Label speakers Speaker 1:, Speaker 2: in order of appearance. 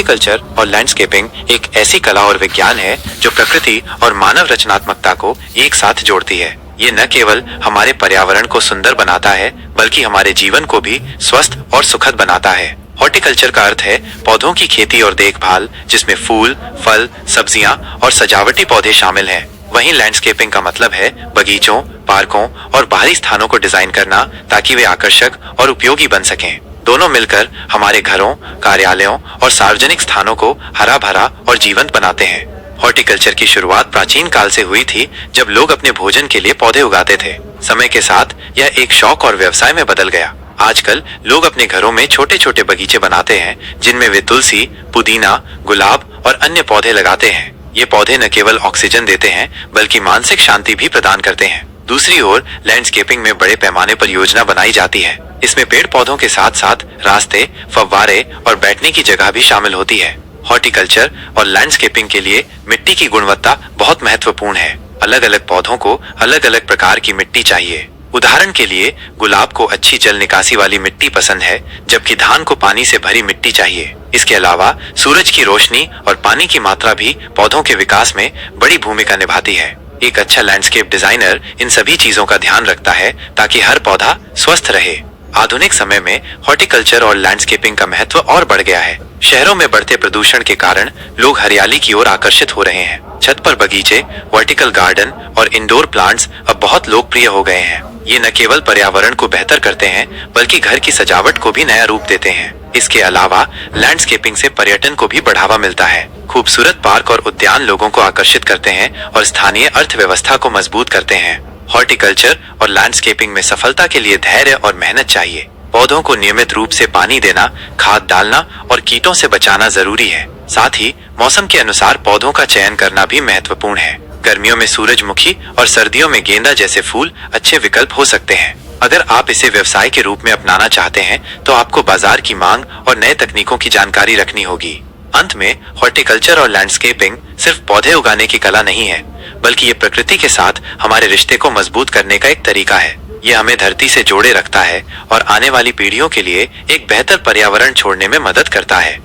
Speaker 1: Horticulture और landscaping एक ऐसी कला और विज्ञान है जो प्रकृति और मानव रचनात्मकता को एक साथ जोड़ती है। ये न केवल हमारे पर्यावरण को सुंदर बनाता है बल्कि हमारे जीवन को भी स्वस्थ और सुखद बनाता है। हॉर्टिकल्चर का अर्थ है पौधों की खेती और देखभाल, जिसमें फूल, फल, सब्जियां और सजावटी पौधे शामिल हैं। वहीं लैंडस्केपिंग का मतलब है बगीचों, पार्कों और बाहरी स्थानों को डिजाइन करना ताकि वे आकर्षक और उपयोगी बन सकें। दोनों मिलकर हमारे घरों, कार्यालयों और सार्वजनिक स्थानों को हरा भरा और जीवंत बनाते हैं। हॉर्टिकल्चर की शुरुआत प्राचीन काल से हुई थी, जब लोग अपने भोजन के लिए पौधे उगाते थे। समय के साथ यह एक शौक और व्यवसाय में बदल गया। आजकल लोग अपने घरों में छोटे छोटे बगीचे बनाते हैं, जिनमें वे तुलसी, पुदीना, गुलाब और अन्य पौधे लगाते हैं। ये पौधे न केवल ऑक्सीजन देते हैं बल्कि मानसिक शांति भी प्रदान करते हैं। दूसरी ओर लैंडस्केपिंग में बड़े पैमाने पर योजना बनाई जाती है। इसमें पेड़ पौधों के साथ साथ रास्ते, फव्वारे और बैठने की जगह भी शामिल होती है। हॉर्टिकल्चर और लैंडस्केपिंग के लिए मिट्टी की गुणवत्ता बहुत महत्वपूर्ण है। अलग अलग पौधों को अलग अलग प्रकार की मिट्टी चाहिए। उदाहरण के लिए गुलाब को अच्छी जल निकासी वाली मिट्टी पसंद है, जबकि धान को पानी से भरी मिट्टी चाहिए। इसके अलावा सूरज की रोशनी और पानी की मात्रा भी पौधों के विकास में बड़ी भूमिका निभाती है। एक अच्छा लैंडस्केप डिजाइनर इन सभी चीजों का ध्यान रखता है ताकि हर पौधा स्वस्थ रहे। आधुनिक समय में हॉर्टिकल्चर और लैंडस्केपिंग का महत्व और बढ़ गया है। शहरों में बढ़ते प्रदूषण के कारण लोग हरियाली की ओर आकर्षित हो रहे हैं। छत पर बगीचे, वर्टिकल गार्डन और इंडोर प्लांट्स अब बहुत लोकप्रिय हो गए हैं। ये न केवल पर्यावरण को बेहतर करते हैं बल्कि घर की सजावट को भी नया रूप देते हैं। इसके अलावा लैंडस्केपिंग से पर्यटन को भी बढ़ावा मिलता है। खूबसूरत पार्क और उद्यान लोगों को आकर्षित करते हैं और स्थानीय अर्थव्यवस्था को मजबूत करते हैं। हॉर्टिकल्चर और लैंडस्केपिंग में सफलता के लिए धैर्य और मेहनत चाहिए। पौधों को नियमित रूप से पानी देना, खाद डालना और कीटों से बचाना जरूरी है। साथ ही मौसम के अनुसार पौधों का चयन करना भी महत्वपूर्ण है। गर्मियों में सूरजमुखी और सर्दियों में गेंदा जैसे फूल अच्छे विकल्प हो सकते हैं। अगर आप इसे व्यवसाय के रूप में अपनाना चाहते हैं तो आपको बाजार की मांग और नए तकनीकों की जानकारी रखनी होगी। अंत में हॉर्टिकल्चर और लैंडस्केपिंग सिर्फ पौधे उगाने की कला नहीं है, बल्कि ये प्रकृति के साथ हमारे रिश्ते को मजबूत करने का एक तरीका है। ये हमें धरती से जोड़े रखता है और आने वाली पीढ़ियों के लिए एक बेहतर पर्यावरण छोड़ने में मदद करता है।